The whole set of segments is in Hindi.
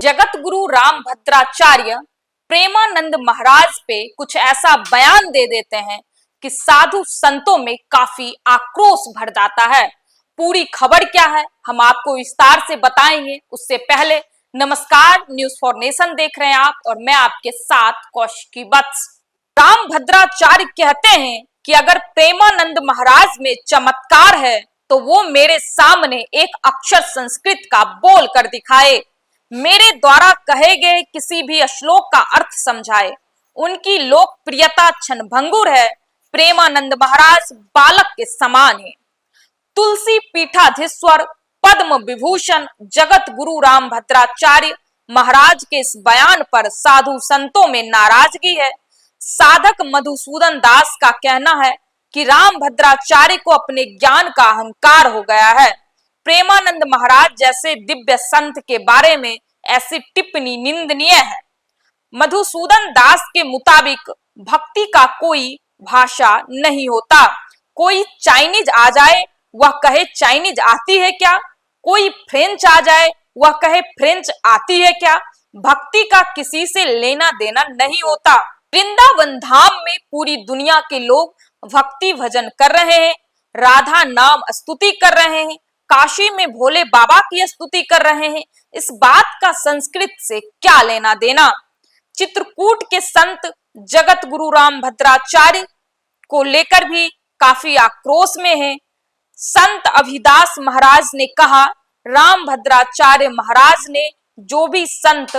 जगत गुरु रामभद्राचार्य प्रेमानंद महाराज पे कुछ ऐसा बयान दे देते हैं कि साधु संतों में काफी आक्रोश भर जाता है। पूरी खबर क्या है हम आपको विस्तार से बताएंगे। उससे पहले नमस्कार, न्यूज फॉर नेशन देख रहे हैं आप और मैं आपके साथ कौशिकी वत्स। रामभद्राचार्य कहते हैं कि अगर प्रेमानंद महाराज में चमत्कार है तो वो मेरे सामने एक अक्षर संस्कृत का बोल कर दिखाए, मेरे द्वारा कहे गए किसी भी श्लोक का अर्थ समझाए। उनकी लोकप्रियता क्षणभंगुर है। प्रेमानंद महाराज बालक के समान है। तुलसी पीठाधीश्वर पद्म विभूषण जगत गुरु रामभद्राचार्य महाराज के इस बयान पर साधु संतों में नाराजगी है। साधक मधुसूदन दास का कहना है कि रामभद्राचार्य को अपने ज्ञान का अहंकार हो गया है। प्रेमानंद महाराज जैसे दिव्य संत के बारे में ऐसी टिप्पणी निंदनीय है। मधुसूदन दास के मुताबिक भक्ति का कोई भाषा नहीं होता। कोई चाइनीज आ जाए वह कहे चाइनीज आती है क्या, कोई फ्रेंच आ जाए वह कहे फ्रेंच आती है क्या। भक्ति का किसी से लेना देना नहीं होता। वृंदावन धाम में पूरी दुनिया के लोग भक्ति भजन कर रहे हैं, राधा नाम स्तुति कर रहे हैं, काशी में भोले बाबा की स्तुति कर रहे हैं। इस बात का संस्कृत से क्या लेना देना। चित्रकूट के संत जगत गुरु रामभद्राचार्य को लेकर भी काफी आक्रोश में हैं। संत अभिदास महाराज ने कहा, रामभद्राचार्य महाराज ने जो भी संत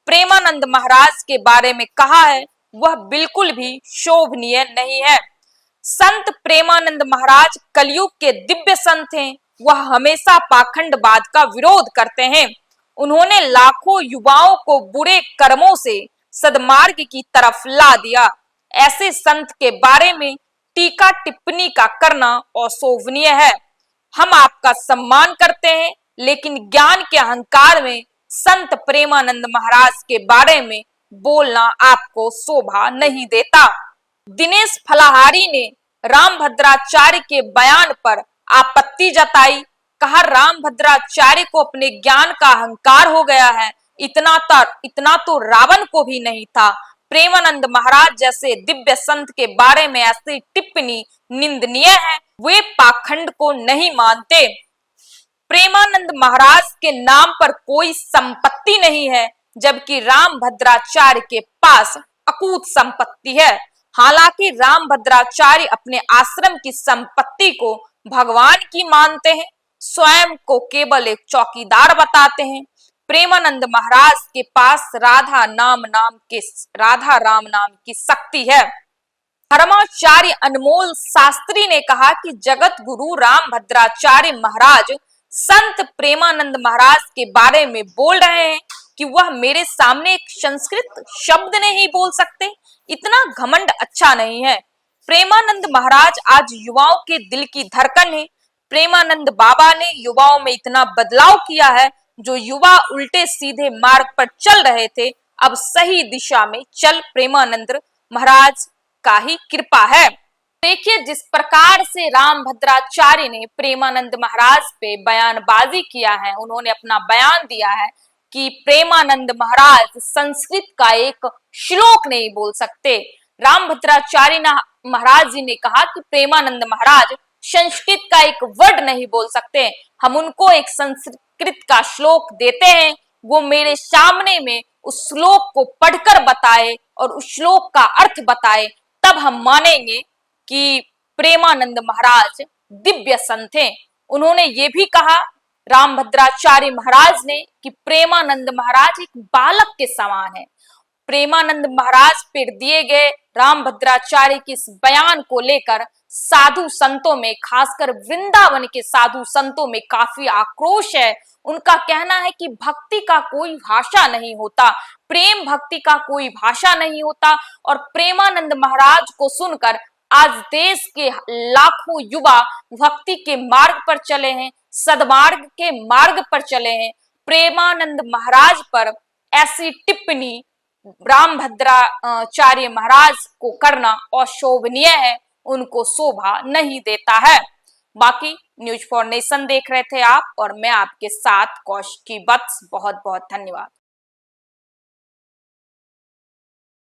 प्रेमानंद महाराज के बारे में कहा है वह बिल्कुल भी शोभनीय नहीं है। संत प्रेमानंद महाराज कलयुग के दिव्य संत हैं। वह हमेशा पाखंडवाद का विरोध करते हैं। उन्होंने लाखों युवाओं को बुरे कर्मों से सद्मार्ग की तरफ ला दिया। ऐसे संत के बारे में टीका टिप्पणी का करना अशोभनीय है। हम आपका सम्मान करते हैं, लेकिन ज्ञान के अहंकार में संत प्रेमानंद महाराज के बारे में बोलना आपको शोभा नहीं देता। दिनेश फलाहारी ने रामभद्राचार्य के बयान पर आपत्ति जताई। कहा, रामभद्राचार्य को अपने ज्ञान का अहंकार हो गया है। इतना तो रावण को भी नहीं था। प्रेमानंद महाराज जैसे दिव्य संत के बारे में ऐसी टिप्पणी निंदनीय है। वे पाखंड को नहीं मानते। प्रेमानंद महाराज के नाम पर कोई संपत्ति नहीं है, जबकि रामभद्राचार्य के पास अकूत संपत्ति है। हालांकि रामभद्राचार्य अपने आश्रम की संपत्ति को भगवान की मानते हैं, स्वयं को केवल एक चौकीदार बताते हैं। प्रेमानंद महाराज के पास राधा राम नाम की शक्ति है। धर्माचार्य अनमोल शास्त्री ने कहा कि जगत गुरु रामभद्राचार्य महाराज संत प्रेमानंद महाराज के बारे में बोल रहे हैं कि वह मेरे सामने एक संस्कृत शब्द नहीं बोल सकते। इतना घमंड अच्छा नहीं है। प्रेमानंद महाराज आज युवाओं के दिल की धड़कन है। प्रेमानंद बाबा ने युवाओं में इतना बदलाव किया है, जो युवा उल्टे सीधे मार्ग पर चल रहे थे अब सही दिशा में चल प्रेमानंद महाराज का ही कृपा है। देखिए, जिस प्रकार से रामभद्राचार्य ने प्रेमानंद महाराज पे बयानबाजी किया है, उन्होंने अपना बयान दिया है कि प्रेमानंद महाराज संस्कृत का एक श्लोक नहीं बोल सकते। रामभद्राचार्य महाराज जी ने कहा कि प्रेमानंद महाराज संस्कृत का एक वर्ड नहीं बोल सकते। हम उनको एक संस्कृत का श्लोक देते हैं, वो मेरे सामने में उस श्लोक को पढ़कर बताए और उस श्लोक का अर्थ बताए, तब हम मानेंगे कि प्रेमानंद महाराज दिव्य संत हैं। उन्होंने ये भी कहा रामभद्राचार्य महाराज ने कि प्रेमानंद महाराज एक बालक के समान है। प्रेमानंद महाराज पर दिए गए रामभद्राचार्य के इस बयान को लेकर साधु संतों में, खासकर वृंदावन के साधु संतों में काफी आक्रोश है। उनका कहना है कि भक्ति का कोई भाषा नहीं होता, प्रेम भक्ति का कोई भाषा नहीं होता। और प्रेमानंद महाराज को सुनकर आज देश के लाखों युवा भक्ति के मार्ग पर चले हैं, सद्मार्ग के मार्ग पर चले हैं। प्रेमानंद महाराज पर ऐसी टिप्पणी रामभद्राचार्य महाराज को करना अशोभनीय है, उनको शोभा नहीं देता है। बाकी न्यूज फॉर नेशन देख रहे थे आप और मैं आपके साथ कौशिकी वत्स। बहुत बहुत धन्यवाद।